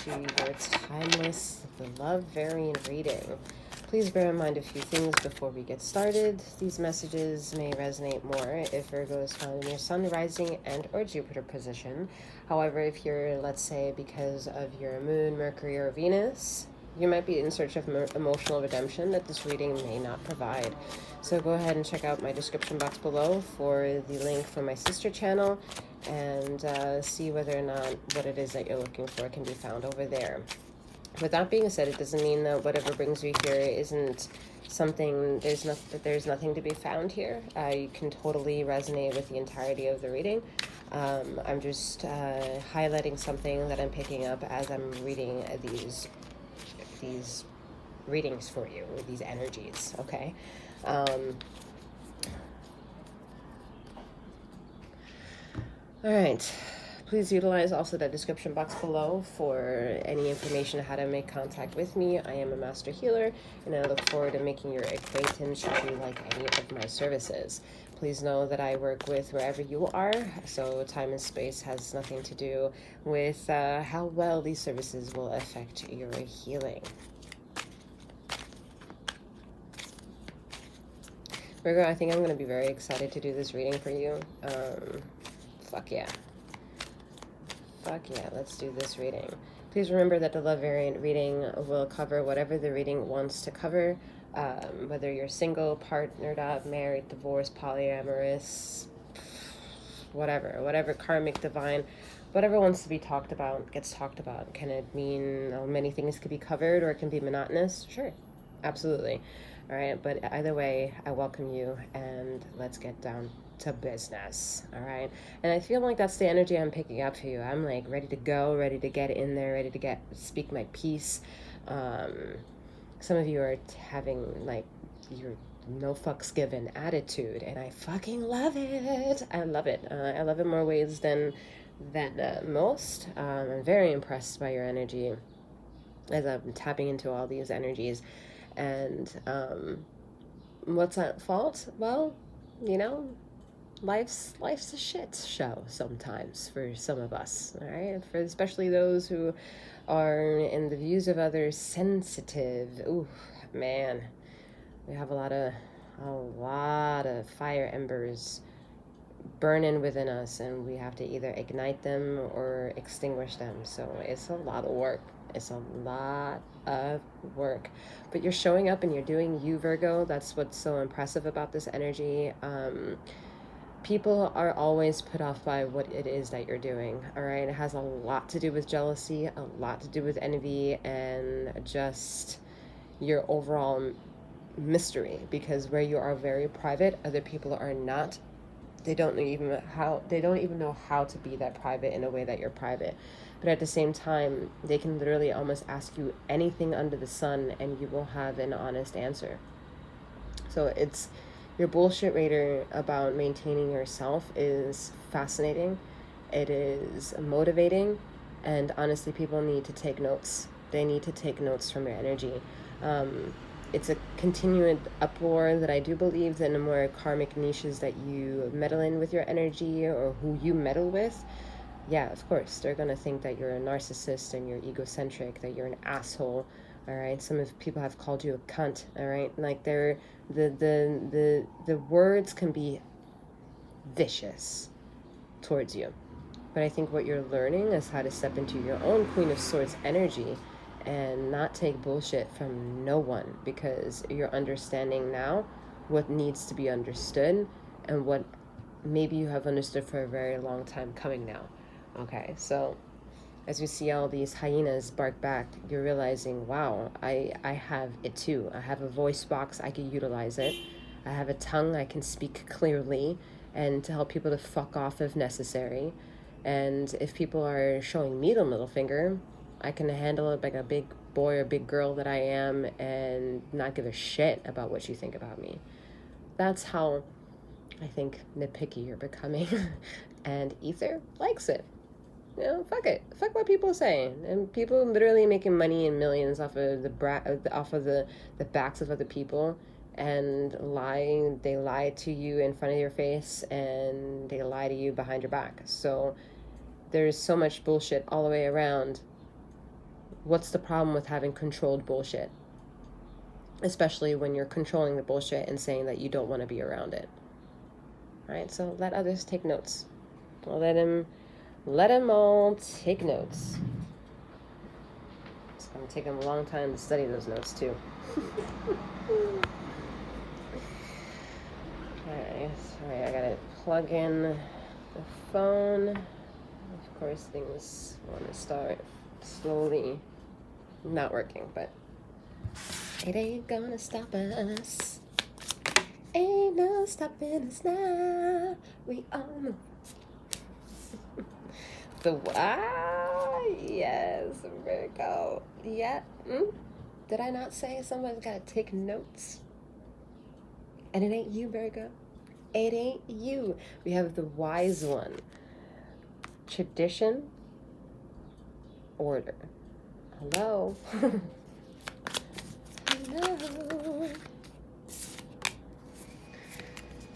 to your timeless, the love variant reading. Please bear in mind a few things before we get started. These messages may resonate more if Virgo is found in your Sun, Rising, and or Jupiter position. However, if you're, let's say, because of your Moon, Mercury, or Venus, you might be in search of emotional redemption that this reading may not provide. So go ahead and check out my description box below for the link for my sister channel and see whether or not what it is that you're looking for can be found over there. With that being said, it doesn't mean that whatever brings you here isn't something, there's nothing to be found here. You can totally resonate with the entirety of the reading. I'm just highlighting something that I'm picking up as I'm reading these readings for you, with these energies, okay? All right, please utilize also the description box below for any information on how to make contact with me. I am a master healer, and I look forward to making your acquaintance should you like any of my services. Please know that I work with wherever you are, so time and space has nothing to do with how well these services will affect your healing. Virgo, I think I'm going to be very excited to do this reading for you. Fuck yeah. Fuck yeah, let's do this reading. Please remember that the love variant reading will cover whatever the reading wants to cover, whether you're single, partnered up, married, divorced, polyamorous, whatever karmic, divine, whatever wants to be talked about gets talked about. Can it mean many things could be covered, or it can be monotonous? Sure, absolutely. All right, but either way, I welcome you, and let's get down to business. All right, and I feel like that's the energy I'm picking up for you. I'm like ready to go, ready to get in there, ready to speak my piece. Some of you are having like your no fucks given attitude, and I fucking love it. I love it. I love it more ways than most. I'm very impressed by your energy as I'm tapping into all these energies. And what's at fault? Well, you know, life's a shit show sometimes for some of us, all right? For especially those who are in the views of others sensitive. Ooh, man, we have a lot of fire embers burning within us, and we have to either ignite them or extinguish them. So it's a lot of work. It's a lot of work, but you're showing up and you're doing you, Virgo. That's what's so impressive about this energy. People are always put off by what it is that you're doing, all right? It has a lot to do with jealousy, a lot to do with envy, and just your overall mystery, because where you are very private, other people are not. They don't even know how to be that private in a way that you're private. But at the same time, they can literally almost ask you anything under the sun and you will have an honest answer. So it's your bullshit radar about maintaining yourself is fascinating. It is motivating, and honestly, people need to take notes. They need to take notes from your energy. It's a continued uproar that I do believe that in the more karmic niches that you meddle in with your energy, or who you meddle with, yeah, of course, they're going to think that you're a narcissist and you're egocentric, that you're an asshole, all right? Some of people have called you a cunt, all right? Like, the words can be vicious towards you. But I think what you're learning is how to step into your own Queen of Swords energy and not take bullshit from no one, because you're understanding now what needs to be understood and what maybe you have understood for a very long time coming now. Okay, so as you see all these hyenas bark back, you're realizing, wow, I have it too. I have a voice box, I can utilize it. I have a tongue, I can speak clearly and to help people to fuck off if necessary. And if people are showing me the middle finger, I can handle it like a big boy or big girl that I am and not give a shit about what you think about me. That's how I think nitpicky you're becoming. And Ether likes it. You know, fuck it. Fuck what people say. And people literally making money and millions off of the backs of other people, and lying. They lie to you in front of your face, and they lie to you behind your back. So there's so much bullshit all the way around. What's the problem with having controlled bullshit? Especially when you're controlling the bullshit and saying that you don't want to be around it. All right, so let others take notes. Let them all take notes. It's going to take them a long time to study those notes, too. Alright, sorry, I gotta plug in the phone. Of course, things want to start slowly not working, but it ain't gonna stop us. Ain't no stopping us now. We all know. Yes, Virgo. Yeah. Did I not say someone's gotta take notes? And it ain't you, Virgo. It ain't you. We have the wise one. Tradition. Order. Hello. Hello.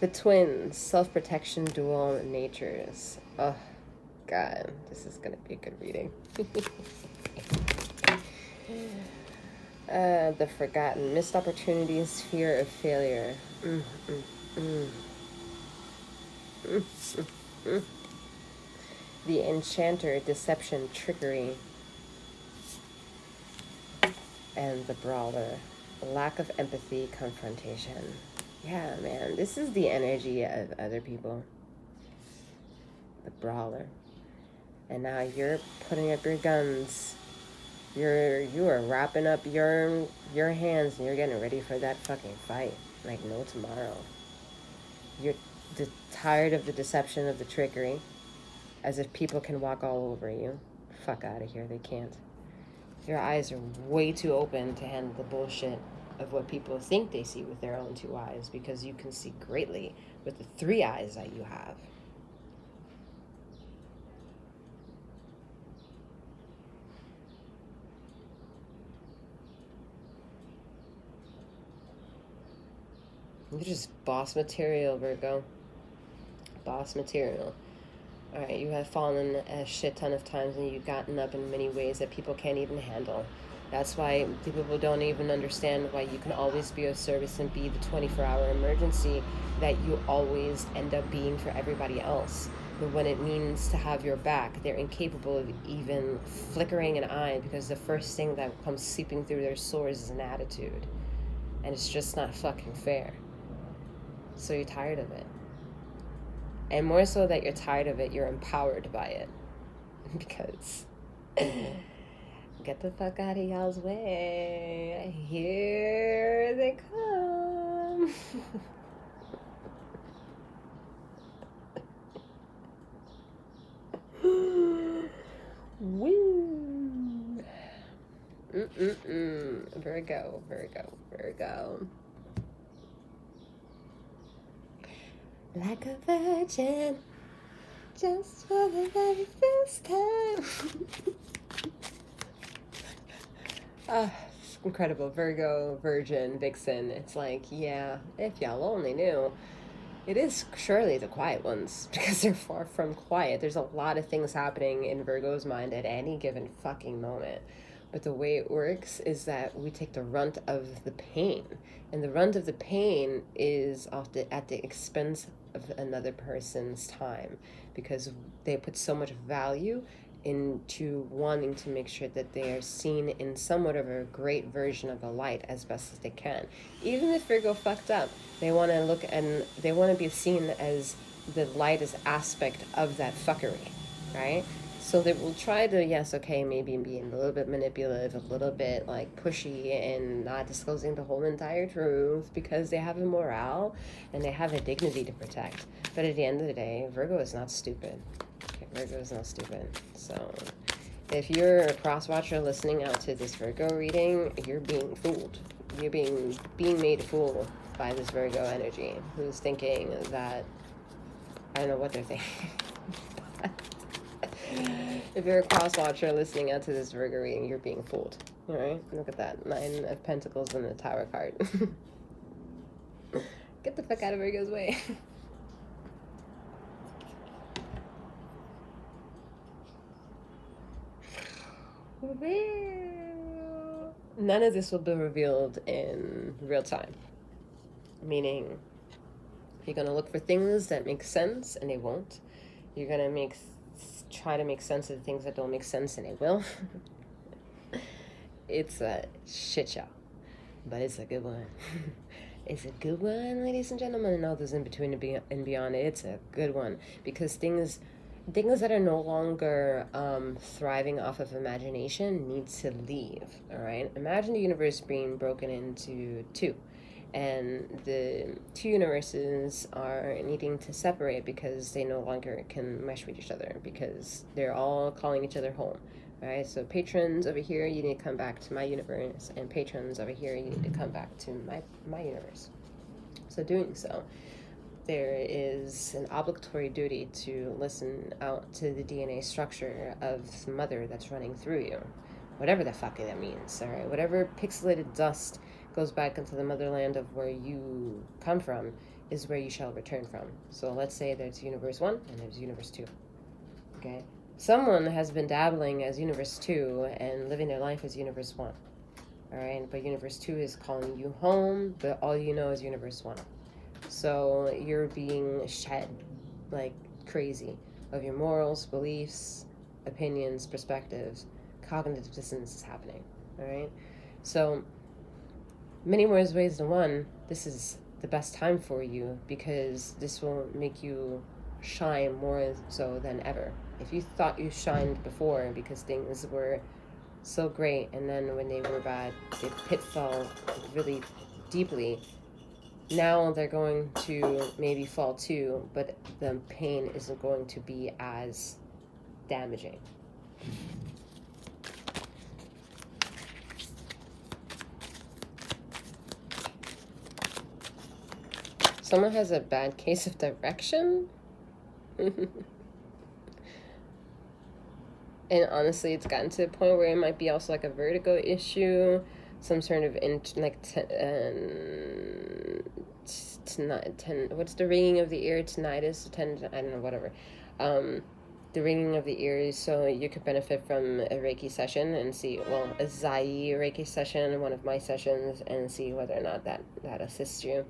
The twins. Self-protection, dual natures. Oh, God. This is going to be a good reading. The forgotten. Missed opportunities, fear of failure. The enchanter, deception, trickery. And the brawler, lack of empathy, confrontation. Yeah, man, this is the energy of other people. The brawler. And now you're putting up your guns. You are wrapping up your hands and you're getting ready for that fucking fight like no tomorrow. You're tired of the deception, of the trickery, as if people can walk all over you. Fuck out of here, they can't. Your eyes are way too open to handle the bullshit of what people think they see with their own two eyes, because you can see greatly with the three eyes that you have. You're just boss material, Virgo. Boss material. Alright, you have fallen a shit ton of times and you've gotten up in many ways that people can't even handle. That's why people don't even understand why you can always be of service and be the 24-hour emergency that you always end up being for everybody else. But when it means to have your back, they're incapable of even flickering an eye, because the first thing that comes seeping through their sores is an attitude. And it's just not fucking fair. So you're tired of it. And more so that you're tired of it, you're empowered by it. Because get the fuck out of y'all's way. Here they come. Woo. Virgo, Virgo, Virgo. Like a virgin, just for the very first time. It's incredible. Virgo, Virgin, Vixen. It's like, yeah, if y'all only knew. It is surely the quiet ones, because they're far from quiet. There's a lot of things happening in Virgo's mind at any given fucking moment. But the way it works is that we take the runt of the pain. And the runt of the pain is often at the expense of another person's time, because they put so much value into wanting to make sure that they are seen in somewhat of a great version of the light as best as they can. Even if Virgo fucked up, they want to look and they want to be seen as the lightest aspect of that fuckery, right? So they will try to, yes, okay, maybe being a little bit manipulative, a little bit like pushy, and not disclosing the whole entire truth, because they have a morale and they have a dignity to protect. But at the end of the day, Virgo is not stupid. Okay, Virgo is not stupid. So if you're a cross-watcher listening out to this Virgo reading, you're being fooled. You're being made a fool by this Virgo energy, who's thinking that, I don't know what they're thinking. If you're a cross-watcher listening out to this Virgo reading, you're being fooled. All right? Look at that. 9 of Pentacles and the Tower card. Get the fuck out of Virgo's way. Weird. none of this will be revealed in real time. Meaning, you're going to look for things that make sense, and they won't. You're going to try to make sense of the things that don't make sense, and they will. It's a shit show, but it's a good one. It's a good one, ladies and gentlemen, and all those in between and beyond. It's a good one, because things that are no longer thriving off of imagination need to leave. All right, imagine the universe being broken into two, and the two universes are needing to separate because they no longer can mesh with each other, because they're all calling each other home. All right, so patrons over here, you need to come back to my universe, and patrons over here, you need to come back to my universe. So doing so, there is an obligatory duty to listen out to the DNA structure of the mother that's running through you, whatever the fuck that means. All right, whatever pixelated dust goes back into the motherland of where you come from is where you shall return from. So let's say there's universe 1 and there's universe 2. Okay, someone has been dabbling as universe 2 and living their life as universe 1. All right, but universe 2 is calling you home, but all you know is universe 1. So you're being shed like crazy of your morals, beliefs, opinions, perspectives. Cognitive dissonance is happening. All right, so many more ways than one, this is the best time for you, because this will make you shine more so than ever. If you thought you shined before because things were so great, and then when they were bad, they pitfall really deeply, now they're going to maybe fall too, but the pain isn't going to be as damaging. Someone has a bad case of direction? And honestly, it's gotten to the point where it might be also like a vertigo issue, some sort of what's the ringing of the ear? Tinnitus, I don't know, whatever. The ringing of the ears. So you could benefit from a Reiki session and see, well, a 𝗖𝘀𝗵𝗺 Reiki session, one of my sessions, and see whether or not that assists you.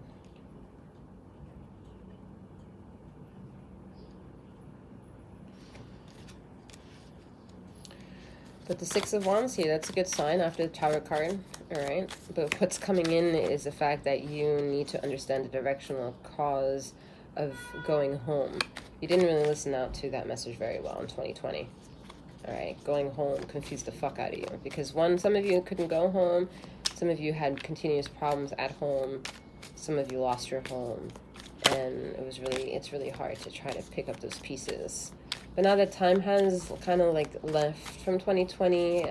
But the Six of Wands here, that's a good sign after the Tower card, all right? But what's coming in is the fact that you need to understand the directional cause of going home. You didn't really listen out to that message very well in 2020, all right? Going home confused the fuck out of you, because some of you couldn't go home, some of you had continuous problems at home, some of you lost your home, and it's really hard to try to pick up those pieces. But now that time has kind of like left from 2020,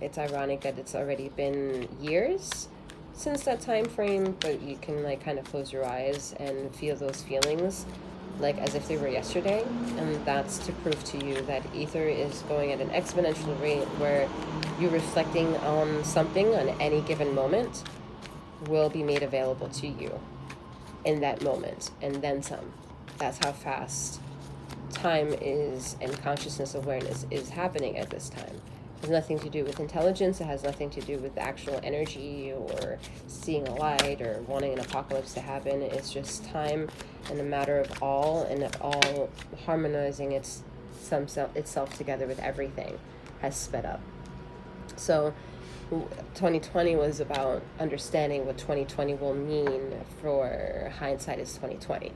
it's ironic that it's already been years since that time frame, but you can like kind of close your eyes and feel those feelings like as if they were yesterday. And that's to prove to you that ether is going at an exponential rate, where you reflecting on something on any given moment will be made available to you in that moment, and then some. That's how fast time is, and consciousness awareness is happening at this time. It has nothing to do with intelligence. It has nothing to do with actual energy or seeing a light or wanting an apocalypse to happen. It's just time and a matter of all, and all harmonizing itself together with everything has sped up. So 2020 was about understanding what 2020 will mean for hindsight is 2020,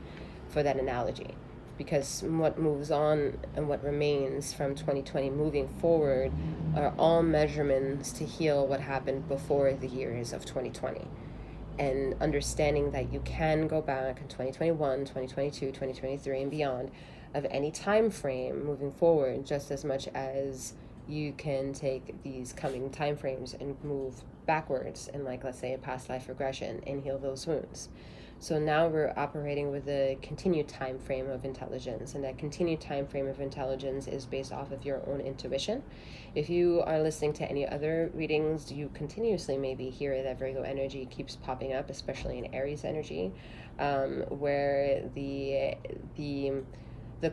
for that analogy. Because what moves on and what remains from 2020 moving forward are all measurements to heal what happened before the years of 2020. And understanding that you can go back in 2021, 2022, 2023, and beyond of any time frame moving forward, just as much as you can take these coming time frames and move backwards in, like, let's say, a past life regression and heal those wounds. So now we're operating with a continued time frame of intelligence, and that continued time frame of intelligence is based off of your own intuition. If you are listening to any other readings, you continuously maybe hear that Virgo energy keeps popping up, especially in Aries energy, where the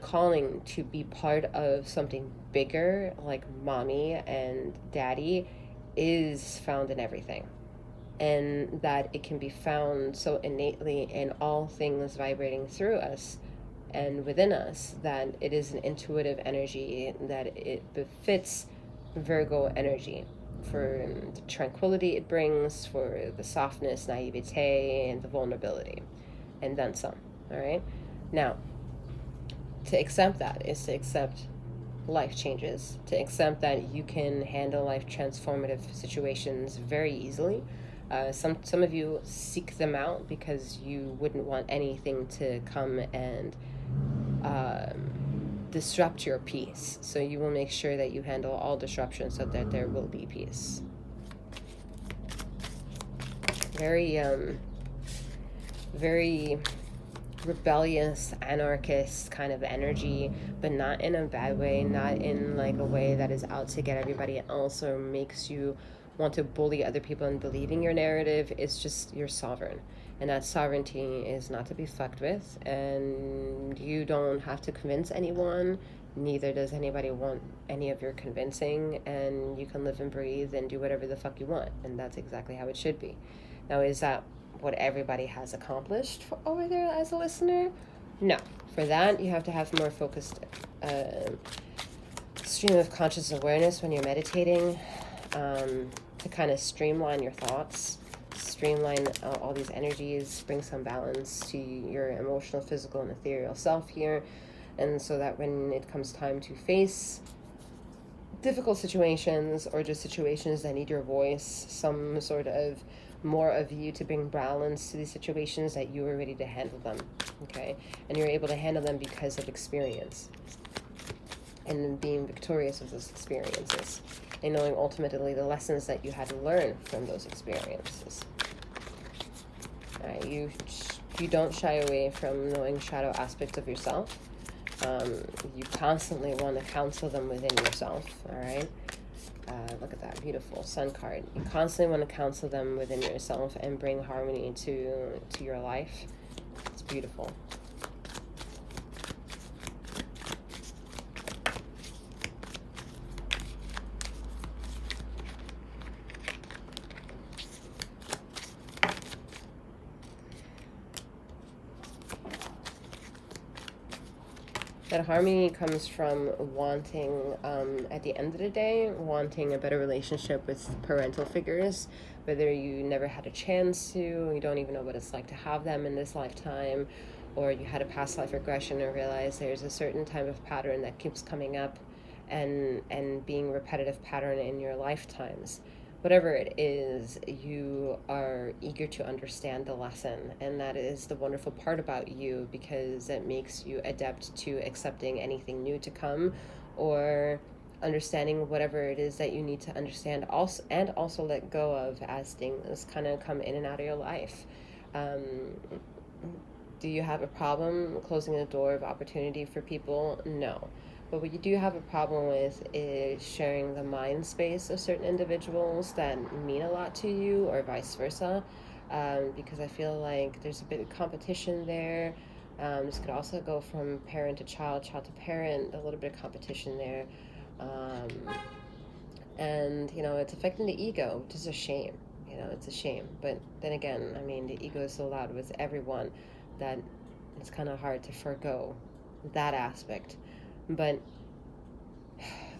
calling to be part of something bigger, like mommy and daddy, is found in everything, and that it can be found so innately in all things vibrating through us and within us, that it is an intuitive energy, that it befits Virgo energy for the tranquility it brings, for the softness, naivete, and the vulnerability, and then some. All right? Now, to accept that is to accept life changes, to accept that you can handle life transformative situations very easily. Some of you seek them out because you wouldn't want anything to come and disrupt your peace. So you will make sure that you handle all disruptions so that there will be peace. Very rebellious, anarchist kind of energy, but not in a bad way, not in like a way that is out to get everybody else or makes you want to bully other people and believing your narrative. It's just you're sovereign, and that sovereignty is not to be fucked with, and you don't have to convince anyone, neither does anybody want any of your convincing, and you can live and breathe and do whatever the fuck you want, and that's exactly how it should be. Now, is that what everybody has accomplished over there as a listener? No. For that, you have to have more focused stream of conscious awareness when you're meditating, to kind of streamline your thoughts, streamline all these energies, bring some balance to your emotional, physical, and ethereal self here. And so that when it comes time to face difficult situations or just situations that need your voice, some sort of more of you to bring balance to these situations, that you are ready to handle them, okay? And you're able to handle them because of experience and being victorious of those experiences and knowing ultimately the lessons that you had to learn from those experiences. You don't shy away from knowing shadow aspects of yourself. You constantly want to counsel them within yourself, all right? Look at that beautiful sun card. You constantly want to counsel them within yourself and bring harmony to your life. It's beautiful. That harmony comes from wanting, at the end of the day, wanting a better relationship with parental figures, whether you never had a chance to, you don't even know what it's like to have them in this lifetime, or you had a past life regression and realize there's a certain type of pattern that keeps coming up and being a repetitive pattern in your lifetimes. Whatever it is, you are eager to understand the lesson, and that is the wonderful part about you, because it makes you adept to accepting anything new to come, or understanding whatever it is that you need to understand, also, and also let go of as things kind of come in and out of your life. Do you have a problem closing the door of opportunity for people? No. But what you do have a problem with is sharing the mind space of certain individuals that mean a lot to you, or vice versa, because I feel like there's a bit of competition there. This could also go from parent to child, child to parent, a little bit of competition there. And, it's affecting the ego, which is a shame. It's a shame. But then again, the ego is so loud with everyone that it's kind of hard to forego that aspect. But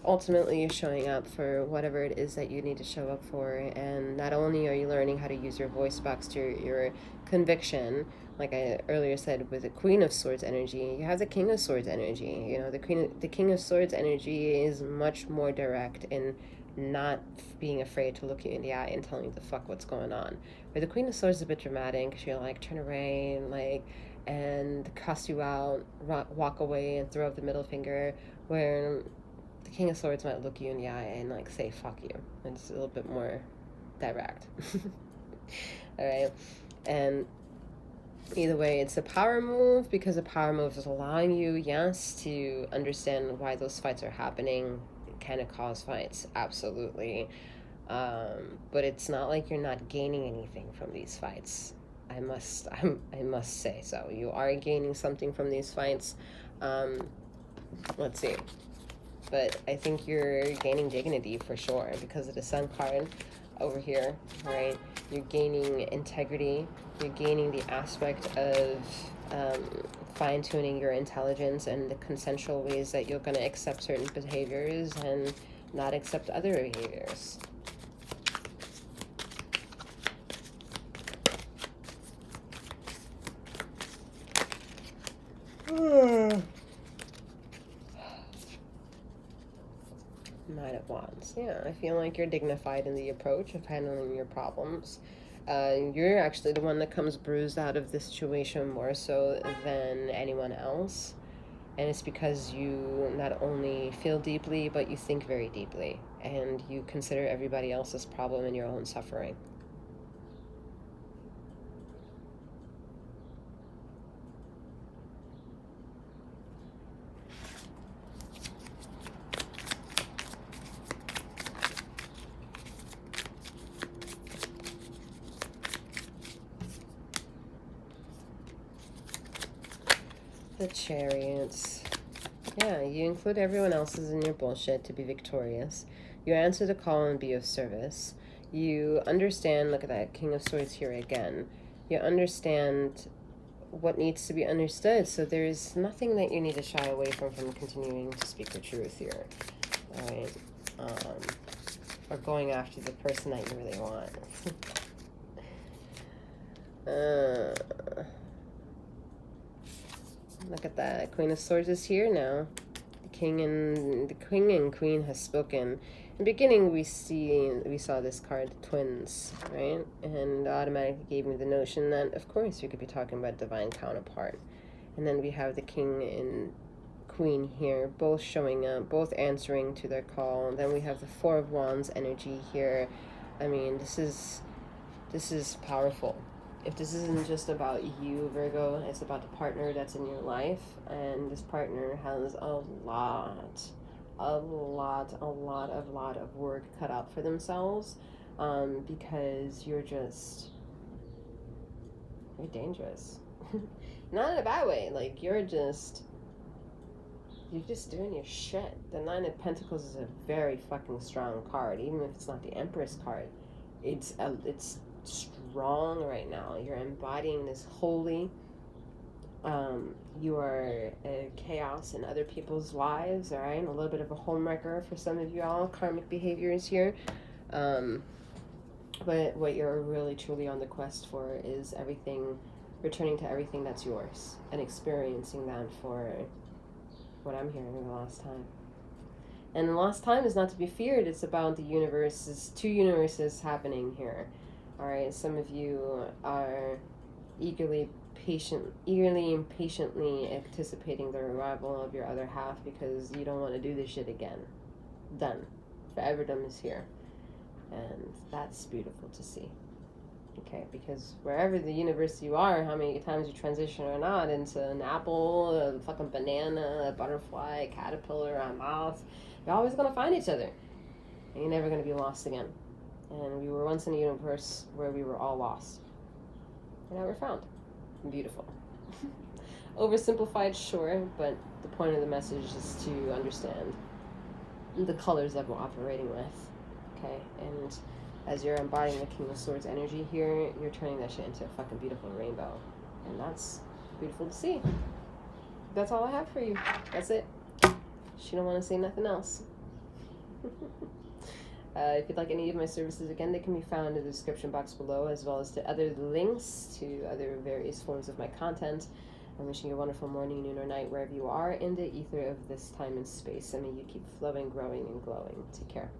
ultimately, you're showing up for whatever it is that you need to show up for. And not only are you learning how to use your voice box to your conviction, like I earlier said, with the Queen of Swords energy, you have the King of Swords energy. The King of Swords energy is much more direct in not being afraid to look you in the eye and telling you the fuck what's going on. Where the Queen of Swords is a bit dramatic. She'll turn away and cuss you out, walk away and throw up the middle finger, where the King of Swords might look you in the eye and say fuck you. It's a little bit more direct. All right. And either way, it's a power move, because a power move is allowing you, yes, to understand why those fights are happening. Can it cause fights? Absolutely. But it's not like you're not gaining anything from these fights. I must say so. You are gaining something from these fights. Let's see. but I think you're gaining dignity for sure because of the Sun card over here, right? You're gaining integrity. You're gaining the aspect of fine-tuning your intelligence and the consensual ways that you're going to accept certain behaviors and not accept other behaviors. Knight of Wands. Yeah, I feel like you're dignified in the approach of handling your problems. You're actually the one that comes bruised out of this situation more so than anyone else. And it's because you not only feel deeply, but you think very deeply. And you consider everybody else's problem and your own suffering. The Chariots. Yeah, you include everyone else's in your bullshit to be victorious. You answer the call and be of service. You understand, look at that, King of Swords here again. You understand what needs to be understood, so there's nothing that you need to shy away from continuing to speak the truth here. Alright? Or going after the person that you really want. Look at that. Queen of Swords is here now. The king and queen has spoken. In the beginning, we saw this card, twins, right? And automatically gave me the notion that, of course, we could be talking about divine counterpart. And then we have the king and queen here, both showing up, both answering to their call. And then we have the Four of Wands energy here. I mean, this is powerful. If this isn't just about you, Virgo, it's about the partner that's in your life. And this partner has a lot of work cut out for themselves, because you're dangerous. Not in a bad way. Like, you're just doing your shit. The Nine of Pentacles is a very fucking strong card, even if it's not the Empress card. It's strong right now. You're embodying this holy. You are a chaos in other people's lives, all right? A little bit of a homewrecker for some of you all, karmic behaviors here. But what you're really truly on the quest for is everything, returning to everything that's yours and experiencing that for what I'm hearing the last time. And the last time is not to be feared. It's about the universes, two universes happening here. All right, some of you are eagerly and patiently anticipating the arrival of your other half because you don't want to do this shit again. Done. Foreverdom is here. And that's beautiful to see. Okay, because wherever the universe you are, how many times you transition or not into an apple, a fucking banana, a butterfly, a caterpillar, a moth, you're always going to find each other. And you're never going to be lost again. And we were once in a universe where we were all lost. And now we're found. Beautiful. Oversimplified, sure, but the point of the message is to understand the colors that we're operating with. Okay? And as you're embodying the King of Swords energy here, you're turning that shit into a fucking beautiful rainbow. And that's beautiful to see. That's all I have for you. That's it. She don't want to say nothing else. If you'd like any of my services, again, they can be found in the description box below, as well as to other links to other various forms of my content. I'm wishing you a wonderful morning, noon, or night, wherever you are in the ether of this time and space. I mean, you keep flowing, growing, and glowing. Take care.